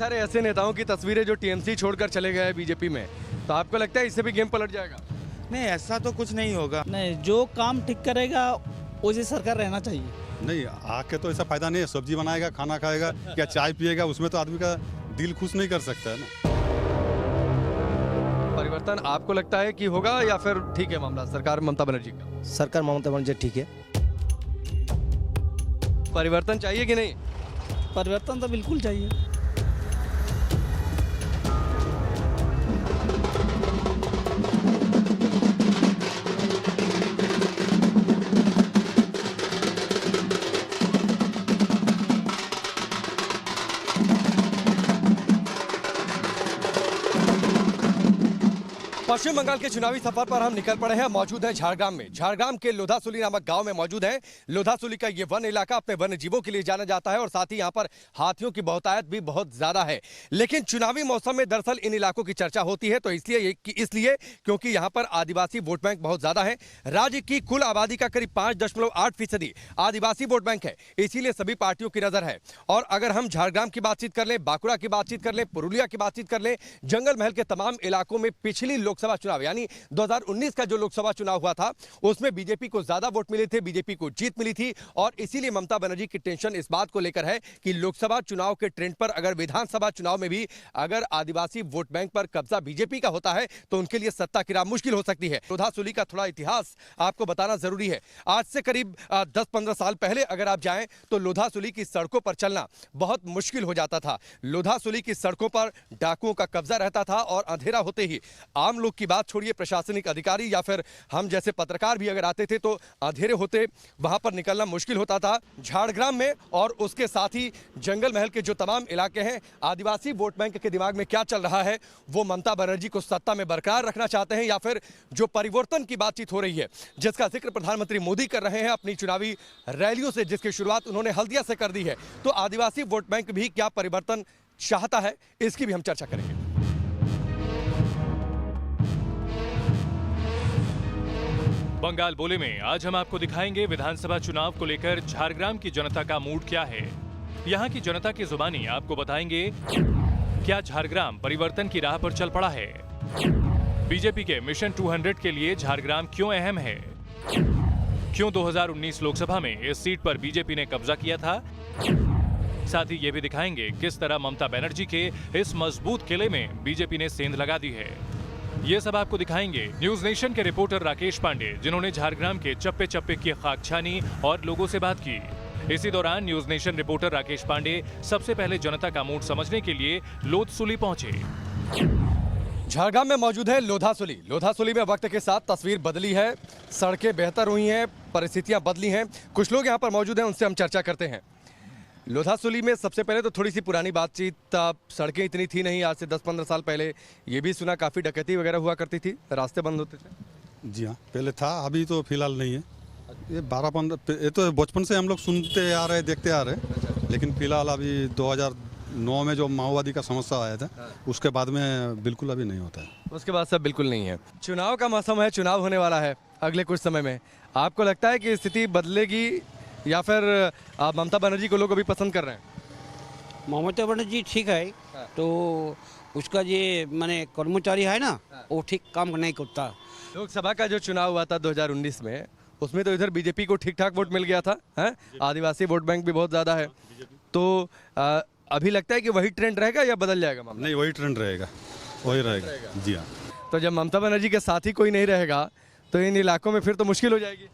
सारे ऐसे नेताओं की तस्वीरें जो टीएमसी छोड़कर चले गए बीजेपी में, तो आपको लगता है इससे भी गेम पलट जाएगा? नहीं, ऐसा तो कुछ नहीं होगा। नहीं, जो काम ठीक करेगा उसी सरकार रहना चाहिए। नहीं, आके तो ऐसा फायदा नहीं है। सब्जी बनाएगा, खाना खाएगा या चाय पिएगा, उसमें तो आदमी का दिल खुश नहीं कर सकता है ना। परिवर्तन आपको लगता है कि होगा या फिर ठीक है मामला सरकार ममता बनर्जी का? सरकार ममता बनर्जी ठीक है। परिवर्तन चाहिए कि नहीं? परिवर्तन तो बिल्कुल चाहिए। पश्चिम बंगाल के चुनावी सफर पर हम निकल पड़े हैं। मौजूद हैं झारग्राम में। झारग्राम के लोधासुली नामक गांव में मौजूद हैं। लोधासुली का ये वन इलाका अपने वन्य जीवों के लिए जाना जाता है और साथ ही यहाँ पर हाथियों की बहुतायत भी बहुत ज्यादा है। लेकिन चुनावी मौसम में दरअसल इन इलाकों की चर्चा होती है तो इसलिए क्योंकि यहाँ पर आदिवासी वोट बैंक बहुत ज्यादा है। राज्य की कुल आबादी का करीब 5.8% आदिवासी वोट बैंक है, इसीलिए सभी पार्टियों की नजर है। और अगर हम झारग्राम की बातचीत कर लें, बांकुड़ा की बातचीत कर लें, पुरुलिया की बातचीत कर लें, जंगल महल के तमाम इलाकों में पिछली लोकसभा चुनाव यानी 2019 का जो लोकसभा चुनाव हुआ था उसमें बीजेपी को ज्यादा वोट मिले थे, बीजेपी को जीत मिली थी। और इसीलिए ममता बनर्जी की टेंशन इस बात को लेकर है कि लोकसभा चुनाव के ट्रेंड पर अगर विधानसभा चुनाव में भी अगर आदिवासी वोट बैंक पर कब्जा बीजेपी का होता है तो उनके लिए सत्ता की राह मुश्किल हो सकती है। लोधासुली का थोड़ा इतिहास आपको बताना जरूरी है। आज से करीब 10-15 साल पहले अगर आप जाएं तो लोधासुली की सड़कों पर चलना बहुत मुश्किल हो जाता था। लोधासुली की सड़कों पर डाकुओं का कब्जा रहता था और अंधेरा होते ही आम लोग की बात छोड़िए, प्रशासनिक अधिकारी या फिर हम जैसे पत्रकार भी अगर आते थे तो अंधेरे होते वहां पर निकलना मुश्किल होता था। झारग्राम में और उसके साथ ही जंगल महल के जो तमाम इलाके हैं, आदिवासी वोट बैंक के दिमाग में क्या चल रहा है, वो ममता बनर्जी को सत्ता में बरकरार रखना चाहते हैं या फिर जो परिवर्तन की बातचीत हो रही है जिसका जिक्र प्रधानमंत्री मोदी कर रहे हैं अपनी चुनावी रैलियों से, जिसकी शुरुआत उन्होंने हल्दिया से कर दी है, तो आदिवासी वोट बैंक भी क्या परिवर्तन चाहता है, इसकी भी हम चर्चा करेंगे। बंगाल बोले में आज हम आपको दिखाएंगे विधानसभा चुनाव को लेकर झारग्राम की जनता का मूड क्या है। यहाँ की जनता की जुबानी आपको बताएंगे क्या झारग्राम परिवर्तन की राह पर चल पड़ा है, बीजेपी के मिशन 200 के लिए झारग्राम क्यों अहम है, क्यों 2019 लोकसभा में इस सीट पर बीजेपी ने कब्जा किया था। साथ ही ये भी दिखाएंगे किस तरह ममता बनर्जी के इस मजबूत किले में बीजेपी ने सेंध लगा दी है। ये सब आपको दिखाएंगे न्यूज नेशन के रिपोर्टर राकेश पांडे, जिन्होंने झारग्राम के चप्पे चप्पे की खाक छानी और लोगों से बात की। इसी दौरान news nation reporter Rakesh Pandey सबसे पहले जनता का मूड समझने के लिए लोधसुली पहुंचे। झारग्राम में मौजूद है लोधासुली। लोधासुली में वक्त के साथ तस्वीर बदली है, सड़कें बेहतर हुई हैं, परिस्थितियां बदली हैं। कुछ लोग यहाँ पर मौजूद हैं, उनसे हम चर्चा करते हैं। लोधासुली में सबसे पहले तो थोड़ी सी पुरानी बातचीत, सड़कें इतनी थी नहीं आज से 10-15 साल पहले। ये भी सुना काफ़ी डकैती वगैरह हुआ करती थी, रास्ते बंद होते थे। जी हाँ, पहले था, अभी तो फिलहाल नहीं है। ये 12-15 ये तो बचपन से हम लोग सुनते आ रहे, देखते आ रहे, लेकिन फिलहाल अभी 2009 में जो माओवादी का समस्या आया था उसके बाद में बिल्कुल अभी नहीं होता है। उसके बाद सब बिल्कुल नहीं है। चुनाव का मौसम है, चुनाव होने वाला है अगले कुछ समय में। आपको लगता है कि स्थिति बदलेगी या फिर आप ममता बनर्जी को लोग अभी पसंद कर रहे हैं? ममता बनर्जी ठीक है, तो उसका ये माने कर्मचारी है ना, वो ठीक काम नहीं करता। लोकसभा का जो चुनाव हुआ था 2019 में, उसमें तो इधर बीजेपी को ठीक ठाक वोट मिल गया था, है? आदिवासी वोट बैंक भी बहुत ज़्यादा है, तो अभी लगता है कि वही ट्रेंड रहेगा या बदल जाएगा मामला? नहीं, वही ट्रेंड रहेगा, वही रहेगा। जी हाँ। तो जब ममता बनर्जी के साथ ही कोई नहीं रहेगा तो इन इलाकों में फिर तो मुश्किल हो जाएगी।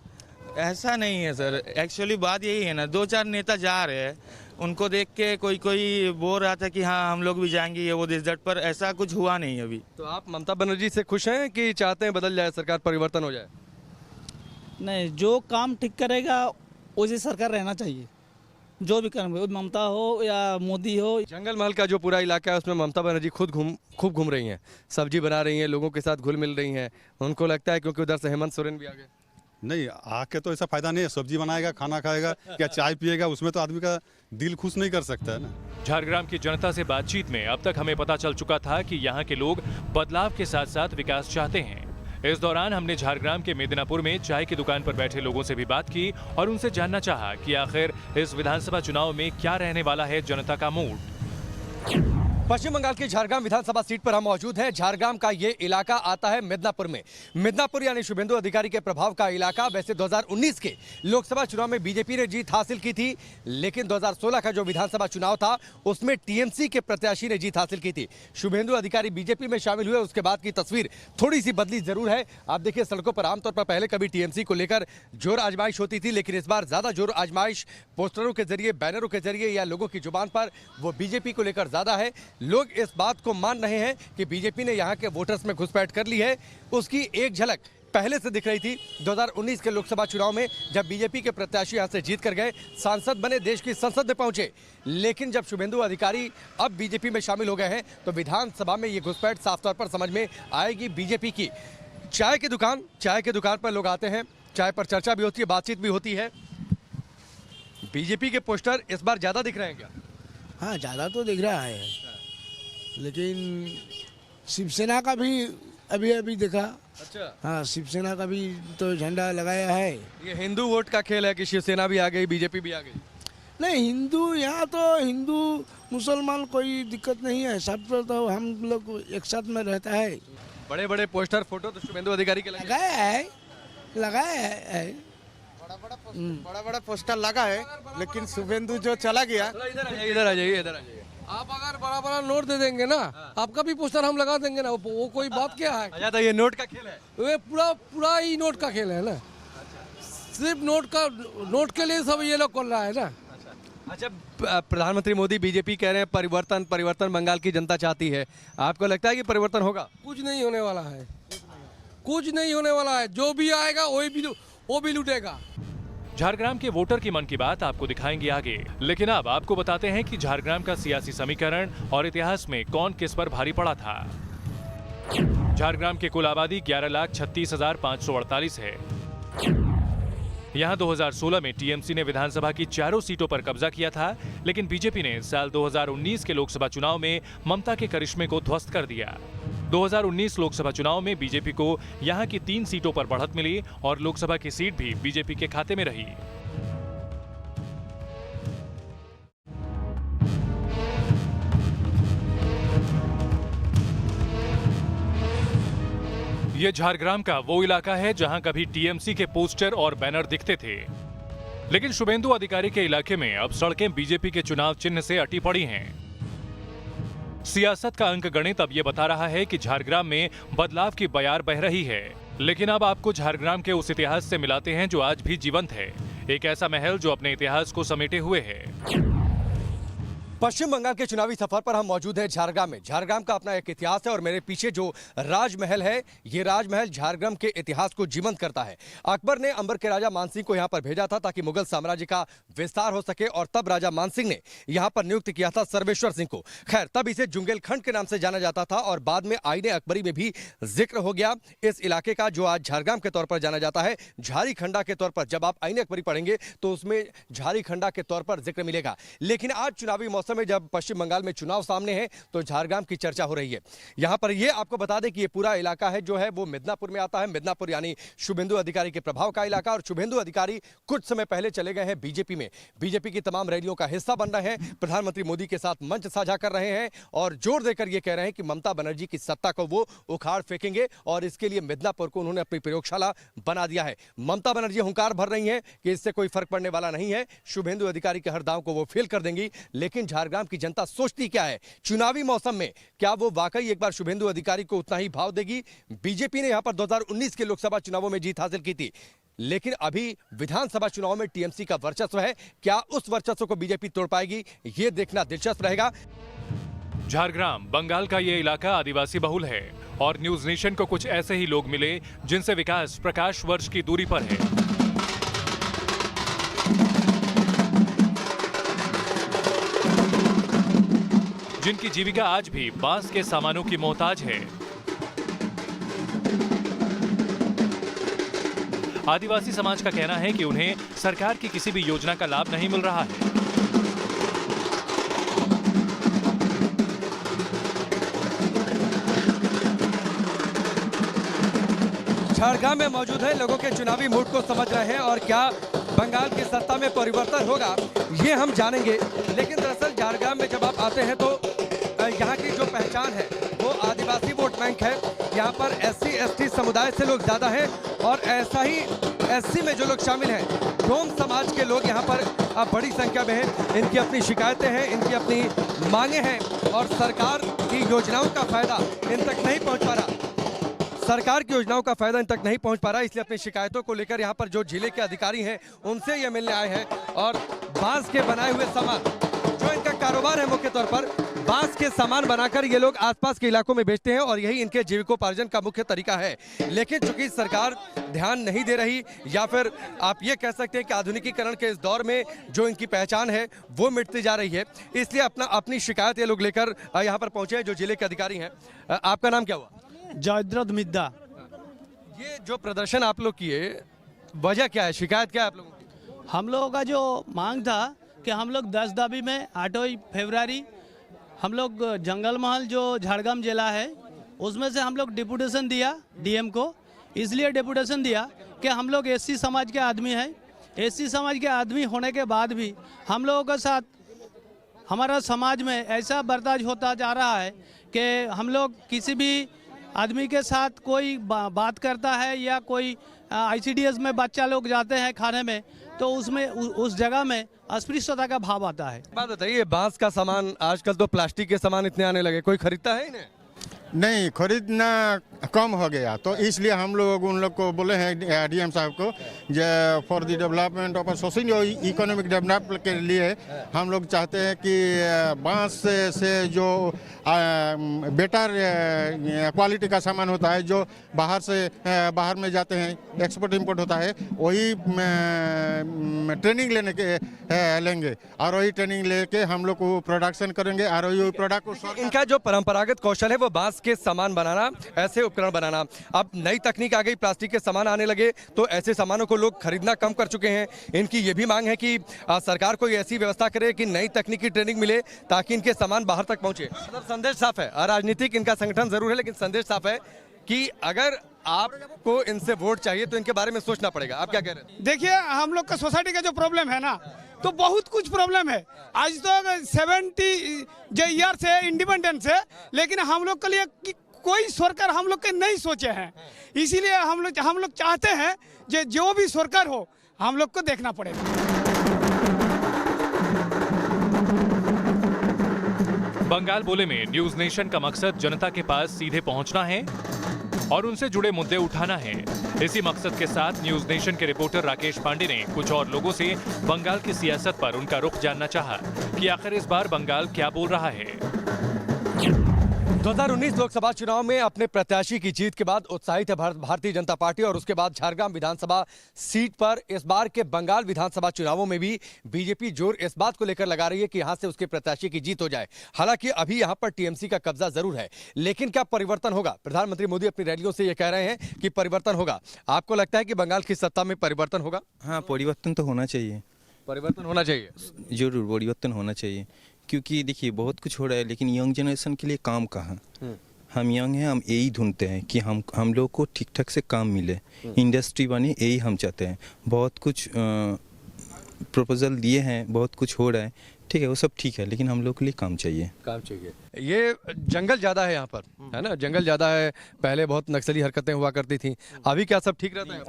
ऐसा नहीं है सर, एक्चुअली बात यही है ना, 2-4 नेता जा रहे हैं, उनको देख के कोई बोल रहा था कि हाँ हम लोग भी जाएंगे, ये वो दिस दैट, पर ऐसा कुछ हुआ नहीं अभी। तो आप ममता बनर्जी से खुश हैं कि चाहते हैं बदल जाए सरकार, परिवर्तन हो जाए? नहीं, जो काम ठीक करेगा उसी सरकार रहना चाहिए। जो भी काम हो, ममता हो या मोदी हो। जंगल महल का जो पूरा इलाका है उसमें ममता बनर्जी खूब घूम रही हैं, सब्जी बना रही हैं, लोगों के साथ घुल मिल रही हैं। उनको लगता है क्योंकि उधर से हेमंत सोरेन भी आ गए। नहीं, आके तो ऐसा फायदा नहीं है। सब्जी बनाएगा, खाना खाएगा या चाय पिएगा, उसमें तो आदमी का दिल खुश नहीं कर सकता है ना। झारग्राम की जनता से बातचीत में अब तक हमें पता चल चुका था कि यहाँ के लोग बदलाव के साथ साथ विकास चाहते हैं। इस दौरान हमने झारग्राम के मेदिनापुर में चाय की दुकान पर बैठे लोगों से भी बात की और उनसे जानना चाहा कि आखिर इस विधानसभा चुनाव में क्या रहने वाला है जनता का मूड। पश्चिम बंगाल की झारग्राम विधानसभा सीट पर हम मौजूद हैं। झारग्राम का ये इलाका आता है मिदनापुर में। मिदनापुर यानी शुभेंदु अधिकारी के प्रभाव का इलाका। वैसे 2019 के लोकसभा चुनाव में बीजेपी ने जीत हासिल की थी, लेकिन 2016 का जो विधानसभा चुनाव था उसमें टीएमसी के प्रत्याशी ने जीत हासिल की थी। शुभेंदु अधिकारी बीजेपी में शामिल हुए, उसके बाद की तस्वीर थोड़ी सी बदली जरूर है। आप देखिए सड़कों पर आमतौर पर पहले कभी टीएमसी को लेकर जोर आजमाइश होती थी, लेकिन इस बार ज्यादा जोर आजमाइश पोस्टरों के जरिए, बैनरों के जरिए या लोगों की जुबान पर वो बीजेपी को लेकर ज्यादा है। लोग इस बात को मान रहे हैं कि बीजेपी ने यहां के वोटर्स में घुसपैठ कर ली है। उसकी एक झलक पहले से दिख रही थी 2019 के लोकसभा चुनाव में, जब बीजेपी के प्रत्याशी यहां से जीत कर गए, सांसद बने, देश की संसद में पहुंचे। लेकिन जब शुभेंदु अधिकारी अब बीजेपी में शामिल हो गए हैं तो विधानसभा में ये घुसपैठ साफ तौर पर समझ में आएगी बीजेपी की। चाय की दुकान पर लोग आते हैं, चाय पर चर्चा भी होती है, बातचीत भी होती है। बीजेपी के पोस्टर इस बार ज्यादा दिख रहे हैं क्या? हाँ, ज़्यादा तो दिख रहा है, लेकिन शिवसेना का भी अभी अभी देखा। अच्छा, हाँ, शिवसेना का भी तो झंडा लगाया है। ये हिंदू वोट का खेल है कि शिवसेना भी आ गई, बीजेपी भी आ गई? नहीं, हिंदू यहाँ तो हिंदू मुसलमान कोई दिक्कत नहीं है, सब तो हम लोग एक साथ में रहता है। बड़े बड़े पोस्टर, फोटो तो शुभेंदु अधिकारी के लगाया है। बड़ा बड़ा पोस्टर लगा है, लेकिन शुभेंदु जो चला गया। इधर आ जाइए। आप अगर बड़ा बड़ा नोट दे देंगे ना, आपका भी पोस्टर हम लगा देंगे ना, वो कोई बात क्या है? अच्छा, तो ये नोट का खेल है? वे पूरा ही नोट का खेल है ना, सिर्फ नोट के लिए सब ये लोग कर रहा है ना। अच्छा, प्रधानमंत्री मोदी बीजेपी कह रहे हैं परिवर्तन बंगाल की जनता चाहती है। आपको लगता है कि परिवर्तन होगा? कुछ नहीं होने वाला है, कुछ नहीं होने वाला है। जो भी आएगा वो भी लूटेगा। झारग्राम के वोटर की मन की बात आपको दिखाएंगे आगे, लेकिन अब आपको बताते हैं कि झारग्राम का सियासी समीकरण और इतिहास में कौन किस पर भारी पड़ा था। झारग्राम की कुल आबादी 11,36,548 है। यहाँ 2016 में टीएमसी ने विधानसभा की चारों सीटों पर कब्जा किया था, लेकिन बीजेपी ने साल 2019 के लोकसभा चुनाव में ममता के करिश्मे को ध्वस्त कर दिया। 2019 लोकसभा चुनाव में बीजेपी को यहाँ की 3 सीटों पर बढ़त मिली और लोकसभा की सीट भी बीजेपी के खाते में रही। ये झारग्राम का वो इलाका है जहां कभी टीएमसी के पोस्टर और बैनर दिखते थे, लेकिन शुभेंदु अधिकारी के इलाके में अब सड़कें बीजेपी के चुनाव चिन्ह से अटी पड़ी हैं। सियासत का अंक गणित अब ये बता रहा है कि झारग्राम में बदलाव की बयार बह रही है, लेकिन अब आपको झारग्राम के उस इतिहास से मिलाते हैं जो आज भी जीवंत है। एक ऐसा महल जो अपने इतिहास को समेटे हुए है। पश्चिम बंगाल के चुनावी सफर पर हम मौजूद हैं झारग्राम में। झारग्राम का अपना एक इतिहास है और मेरे पीछे जो राजमहल है, ये राजमहल झारग्राम के इतिहास को जीवंत करता है। अकबर ने अंबर के राजा मानसिंह को यहाँ पर भेजा था ताकि मुगल साम्राज्य का विस्तार हो सके, और तब राजा मानसिंह ने यहाँ पर नियुक्त किया था सर्वेश्वर सिंह को। खैर, तब इसे जुंगेलखंड के नाम से जाना जाता था और बाद में आईने अकबरी में भी जिक्र हो गया इस इलाके का, जो आज झारग्राम के तौर पर जाना जाता है झारी खंडा के तौर पर। जब आप आईने अकबरी पढ़ेंगे तो उसमें झारी खंडा के तौर पर जिक्र मिलेगा। लेकिन आज चुनावी मौसम में जब पश्चिम बंगाल में चुनाव सामने है तो झारग्राम की चर्चा हो रही है। यहां पर ये आपको बता दें कि ये पूरा इलाका है जो है वो मिदनापुर में आता है। मिदनापुर यानी शुभेंदु अधिकारी के प्रभाव का इलाका, और शुभेंदु अधिकारी कुछ समय पहले चले गए हैं बीजेपी में। बीजेपी की तमाम रैलियों का हिस्सा बन रहे हैं, प्रधानमंत्री मोदी के साथ मंच साझा कर रहे हैं और जोर देकर ये कह रहे हैं कि ममता बनर्जी की सत्ता को वो उखाड़ फेंकेंगे, और इसके लिए मिदनापुर को उन्होंने अपनी प्रयोगशाला बना दिया है। ममता बनर्जी हुंकार भर रही हैं कि इससे कोई फर्क पड़ने वाला नहीं है, शुभेंदु अधिकारी के हर दांव को वो फेल कर देंगी। लेकिन झारग्राम की जनता सोचती क्या है चुनावी मौसम में? क्या वो वाकई एक बार शुभेंदु अधिकारी को उतना ही भाव देगी? बीजेपी ने यहां पर 2019 के लोकसभा चुनावों में जीत हासिल की थी, लेकिन अभी विधानसभा चुनाव में टीएमसी का वर्चस्व है। क्या उस वर्चस्व को बीजेपी तोड़ पाएगी? यह देखना दिलचस्प रहेगा। झारग्राम बंगाल का ये इलाका आदिवासी बहुल है और न्यूज नेशन को कुछ ऐसे ही लोग मिले जिनसे विकास प्रकाश वर्ष की दूरी पर है। जिनकी जीविका आज भी बांस के सामानों की मोहताज है। आदिवासी समाज का कहना है कि उन्हें सरकार की किसी भी योजना का लाभ नहीं मिल रहा है। झारग्राम में मौजूद है, लोगों के चुनावी मूड को समझ रहे हैं और क्या बंगाल की सत्ता में परिवर्तन होगा ये हम जानेंगे। लेकिन दरअसल झारग्राम में जब आप आते हैं तो यहाँ की जो पहचान है वो आदिवासी वोट बैंक है। यहाँ पर SC ST समुदाय से लोग ज़्यादा हैं और ऐसा ही SC में जो लोग शामिल हैं, डोम समाज के लोग यहाँ पर बड़ी संख्या में हैं। इनकी अपनी शिकायतें हैं, इनकी अपनी मांगे हैं और सरकार की योजनाओं का फायदा इन तक नहीं पहुँच पा रहा। सरकार की योजनाओं का फायदा इन तक नहीं पहुंच पा रहा, इसलिए अपनी शिकायतों को लेकर यहाँ पर जो जिले के अधिकारी हैं उनसे ये मिलने आए हैं। और बांस के बनाए हुए सामान, जो इनका कारोबार है, मुख्य तौर पर बांस के सामान बनाकर ये लोग आसपास के इलाकों में बेचते हैं और यही इनके जीविकोपार्जन का मुख्य तरीका है। लेकिन चूंकि सरकार ध्यान नहीं दे रही, या फिर आप ये कह सकते हैं कि आधुनिकीकरण के इस दौर में जो इनकी पहचान है वो मिटती जा रही है, इसलिए अपनी शिकायत ये लोग लेकर यहाँ पर पहुंचे हैं जो जिले के अधिकारी हैं। आपका नाम क्या हुआ? जयद्रथ मिद्दा। ये जो प्रदर्शन आप लोग किए, वजह क्या है, शिकायत क्या है आप लोगों की? हम लोगों का जो मांग था कि हम लोग 10 दाबी में 8 फरवरी हम लोग जंगल महल जो झारग्राम जिला है उसमें से हम लोग डिपुटेशन दिया DM को। इसलिए डिपुटेशन दिया कि हम लोग SC समाज के आदमी हैं। SC समाज के आदमी होने के बाद भी हम लोगों के साथ हमारा समाज में ऐसा बर्ताव होता जा रहा है कि हम लोग किसी भी आदमी के साथ कोई बात करता है या कोई ICDS में बच्चा लोग जाते हैं खाने में, तो उसमें उस जगह में अस्पृश्यता का भाव आता है। बात बताइए, बांस का सामान, आजकल तो प्लास्टिक के सामान इतने आने लगे, कोई खरीदता है इन्हें? नहीं, खरीदना कम हो गया, तो इसलिए हम लोग उन लोग को बोले हैं DM साहब को, जो for the development of social economic development के लिए हम लोग चाहते हैं कि बांस से जो बेटर क्वालिटी का सामान होता है, जो बाहर में जाते हैं, एक्सपोर्ट इंपोर्ट होता है, वही ट्रेनिंग लेंगे और वही ट्रेनिंग लेके हम लोग को प्रोडक्शन करेंगे और वही प्रोडक्ट को। इनका जो परंपरागत कौशल है वो बांस के सामान बनाना, ऐसे उपकरण बनाना। अब नई तकनीक आ गई, प्लास्टिक के सामान आने लगे, तो ऐसे सामानों को लोग खरीदना कम कर चुके हैं। इनकी ये भी मांग है कि सरकार कोई ऐसी व्यवस्था करे कि नई तकनीकी ट्रेनिंग मिले ताकि इनके सामान बाहर तक पहुंचे। मतलब संदेश साफ है, अराजनीतिक इनका संगठन जरूर है, लेकिन संदेश साफ है कि अगर आपको इनसे वोट चाहिए तो इनके बारे में सोचना पड़ेगा। आप क्या कह रहे हैं? देखिए, हम लोग का सोसाइटी का जो प्रॉब्लम है ना, तो बहुत कुछ प्रॉब्लम है। आज तो 70 जो ईयर से इंडिपेंडेंस है, लेकिन हम लोग के लिए कोई सरकार हम लोग के नहीं सोचे हैं। इसीलिए हम लोग चाहते हैं जो भी सरकार हो हम लोग को देखना पड़ेगा। बंगाल बोले में न्यूज नेशन का मकसद जनता के पास सीधे पहुंचना है और उनसे जुड़े मुद्दे उठाना है। इसी मकसद के साथ न्यूज नेशन के रिपोर्टर राकेश पांडे ने कुछ और लोगों से बंगाल की सियासत पर उनका रुख जानना चाहा कि आखिर इस बार बंगाल क्या बोल रहा है। 2019 लोकसभा चुनाव में अपने प्रत्याशी की जीत के बाद उत्साहित है भारतीय जनता पार्टी और उसके बाद झारग्राम विधानसभा सीट पर इस बार के बंगाल विधानसभा चुनावों में भी बीजेपी जोर इस बात को लेकर लगा रही है कि यहां से उसके प्रत्याशी की जीत हो जाए। हालांकि अभी यहां पर टीएमसी का कब्जा जरूर है, लेकिन क्या परिवर्तन होगा? प्रधानमंत्री मोदी अपनी रैलियों से यह कह रहे हैं कि परिवर्तन होगा। आपको लगता है कि बंगाल की सत्ता में परिवर्तन होगा? हाँ, परिवर्तन तो होना चाहिए। परिवर्तन होना चाहिए, जरूर परिवर्तन होना चाहिए, क्योंकि देखिए बहुत कुछ हो रहा है, लेकिन यंग जनरेशन के लिए काम कहाँ। हम यंग हैं, हम यही ढूंढते हैं कि हम लोग को ठीक ठाक से काम मिले, इंडस्ट्री बने, यही हम चाहते हैं। बहुत कुछ प्रपोजल दिए हैं, बहुत कुछ हो रहा है, ठीक है, वो सब ठीक है, लेकिन हम लोग के लिए काम चाहिए। काम चाहिए। ये जंगल ज़्यादा है यहाँ पर, है ना? जंगल ज़्यादा है, पहले बहुत नक्सली हरकतें हुआ करती थी, अभी क्या सब ठीक रहता है?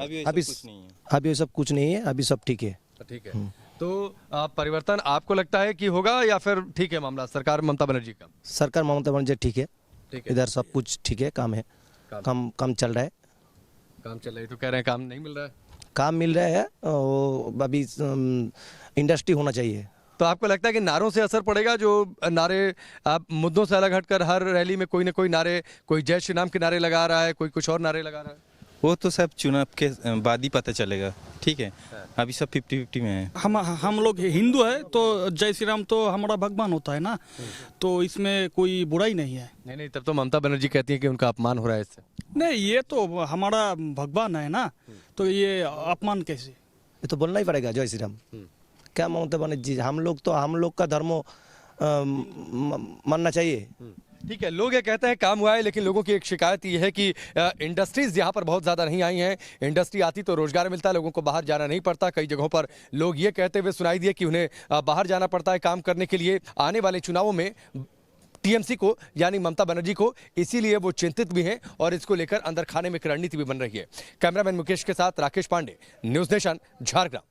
अभी सब कुछ नहीं है, अभी सब ठीक है। ठीक है, तो परिवर्तन आपको लगता है कि होगा या फिर ठीक है मामला सरकार ममता बनर्जी का? सरकार ममता बनर्जी ठीक है, इधर सब कुछ ठीक है, काम है, काम चल रहा है। काम चल रहा है तो कह रहे हैं काम नहीं मिल रहा है? काम मिल रहा है, वो अभी इंडस्ट्री होना चाहिए। तो आपको लगता है कि नारों से असर पड़ेगा? जो नारे आप मुद्दों से अलग हटकर हर रैली में कोई ना कोई नारे, कोई जय श्री राम के नारे लगा रहा है, कोई कुछ और नारे लगा रहा है, वो तो सब चुनाव के बाद ही पता चलेगा, ठीक है? अभी सब 50-50 में है। हम लोग हिंदू है तो जय श्री राम तो हमारा भगवान होता है ना, तो इसमें कोई बुराई नहीं है। नहीं, तब तो ममता बनर्जी कहती है कि उनका अपमान हो रहा है इससे। नहीं, ये तो हमारा भगवान है ना, तो ये अपमान कैसे? ये तो बोलना ही पड़ेगा जय श्री राम। क्या ममता बनर्जी, हम लोग का धर्म मानना चाहिए। ठीक है, लोग ये कहते हैं काम हुआ है, लेकिन लोगों की एक शिकायत ये है कि इंडस्ट्रीज यहाँ पर बहुत ज़्यादा नहीं आई हैं। इंडस्ट्री आती तो रोजगार मिलता है, लोगों को बाहर जाना नहीं पड़ता। कई जगहों पर लोग ये कहते हुए सुनाई दिए कि उन्हें बाहर जाना पड़ता है काम करने के लिए। आने वाले चुनावों में टीएमसी को यानी ममता बनर्जी को, इसीलिए वो चिंतित भी हैं और इसको लेकर अंदर खाने में एक रणनीति भी बन रही है। कैमरामैन मुकेश के साथ राकेश पांडे, न्यूज़ नेशन, झारग्राम।